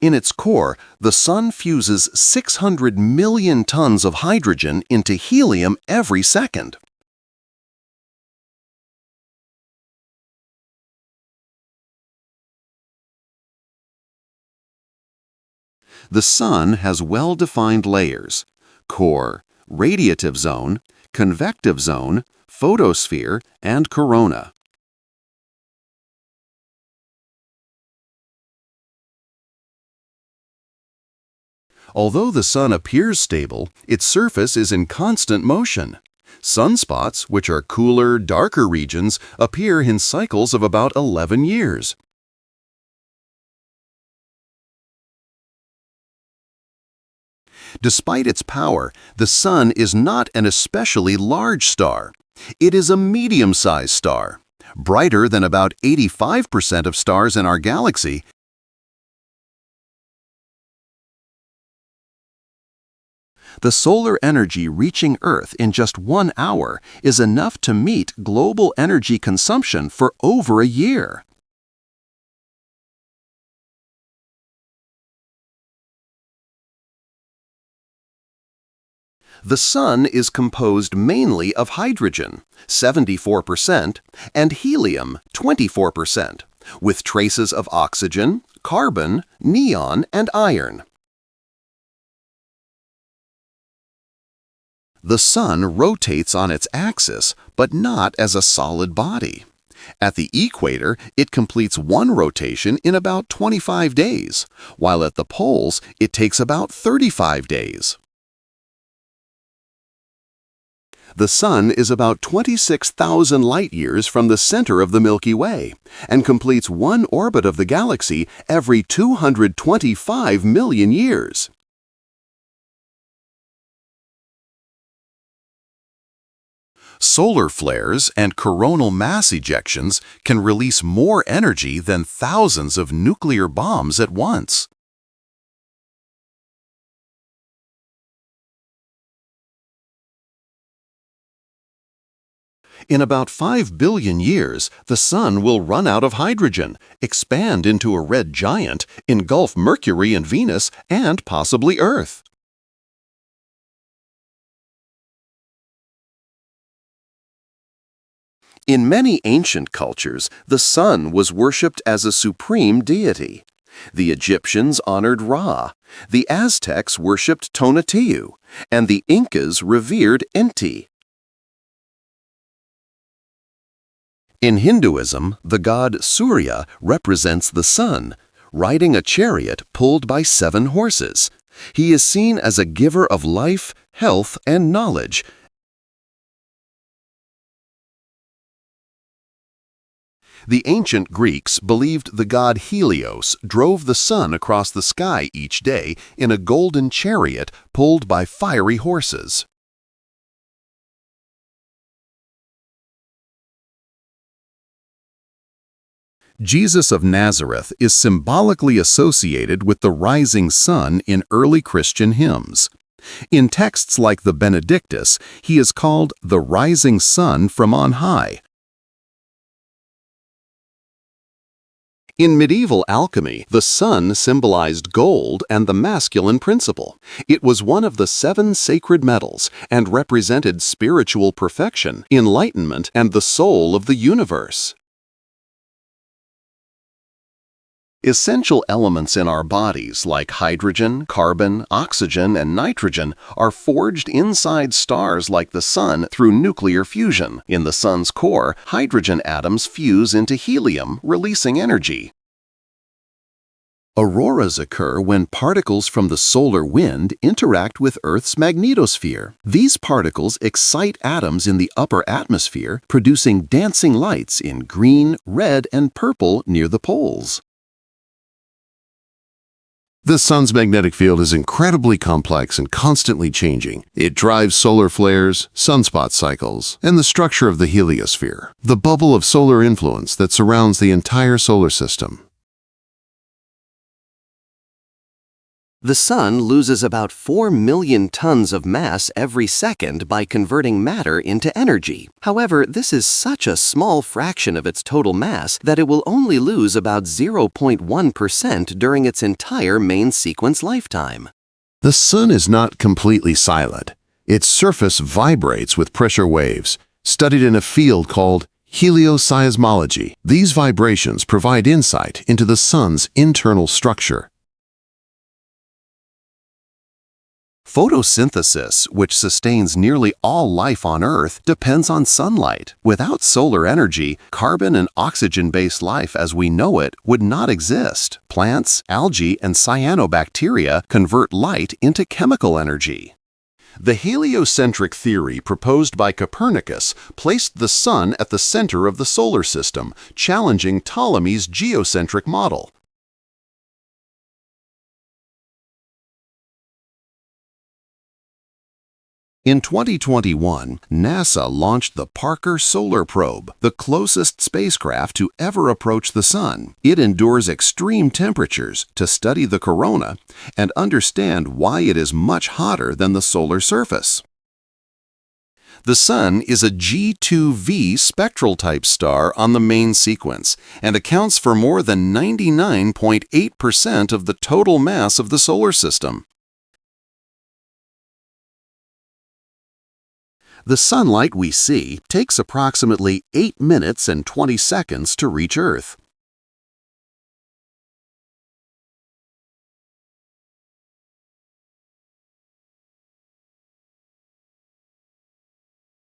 In its core, the Sun fuses 600 million tons of hydrogen into helium every second. The Sun has well-defined layers: core, radiative zone, convective zone, photosphere, and corona. Although the Sun appears stable, its surface is in constant motion. Sunspots, which are cooler, darker regions, appear in cycles of about 11 years. Despite its power, the Sun is not an especially large star. It is a medium-sized star, brighter than about 85% of stars in our galaxy. The solar energy reaching Earth in just 1 hour is enough to meet global energy consumption for over a year. The Sun is composed mainly of hydrogen, 74%, and helium, 24%, with traces of oxygen, carbon, neon, and iron. The Sun rotates on its axis, but not as a solid body. At the equator, it completes one rotation in about 25 days, while at the poles, it takes about 35 days. The Sun is about 26,000 light-years from the center of the Milky Way and completes one orbit of the galaxy every 225 million years. Solar flares and coronal mass ejections can release more energy than thousands of nuclear bombs at once. In about 5 billion years, the Sun will run out of hydrogen, expand into a red giant, engulf Mercury and Venus, and possibly Earth. In many ancient cultures, the Sun was worshipped as a supreme deity. The Egyptians honored Ra, the Aztecs worshipped Tonatiuh, and the Incas revered Inti. In Hinduism, the god Surya represents the Sun, riding a chariot pulled by 7 horses. He is seen as a giver of life, health, and knowledge. The ancient Greeks believed the god Helios drove the Sun across the sky each day in a golden chariot pulled by fiery horses. Jesus of Nazareth is symbolically associated with the rising sun in early Christian hymns. In texts like the Benedictus, he is called the rising sun from on high. In medieval alchemy, the sun symbolized gold and the masculine principle. It was one of the 7 sacred metals and represented spiritual perfection, enlightenment, and the soul of the universe. Essential elements in our bodies like hydrogen, carbon, oxygen, and nitrogen are forged inside stars like the Sun through nuclear fusion. In the Sun's core, hydrogen atoms fuse into helium, releasing energy. Auroras occur when particles from the solar wind interact with Earth's magnetosphere. These particles excite atoms in the upper atmosphere, producing dancing lights in green, red, and purple near the poles. The Sun's magnetic field is incredibly complex and constantly changing. It drives solar flares, sunspot cycles, and the structure of the heliosphere, the bubble of solar influence that surrounds the entire solar system. The Sun loses about 4 million tons of mass every second by converting matter into energy. However, this is such a small fraction of its total mass that it will only lose about 0.1% during its entire main sequence lifetime. The Sun is not completely silent. Its surface vibrates with pressure waves, studied in a field called helioseismology. These vibrations provide insight into the Sun's internal structure. Photosynthesis, which sustains nearly all life on Earth, depends on sunlight. Without solar energy, carbon and oxygen-based life as we know it would not exist. Plants, algae, and cyanobacteria convert light into chemical energy. The heliocentric theory proposed by Copernicus placed the Sun at the center of the solar system, challenging Ptolemy's geocentric model. In 2021, NASA launched the Parker Solar Probe, the closest spacecraft to ever approach the Sun. It endures extreme temperatures to study the corona and understand why it is much hotter than the solar surface. The Sun is a G2V spectral type star on the main sequence and accounts for more than 99.8% of the total mass of the solar system. The sunlight we see takes approximately 8 minutes and 20 seconds to reach Earth.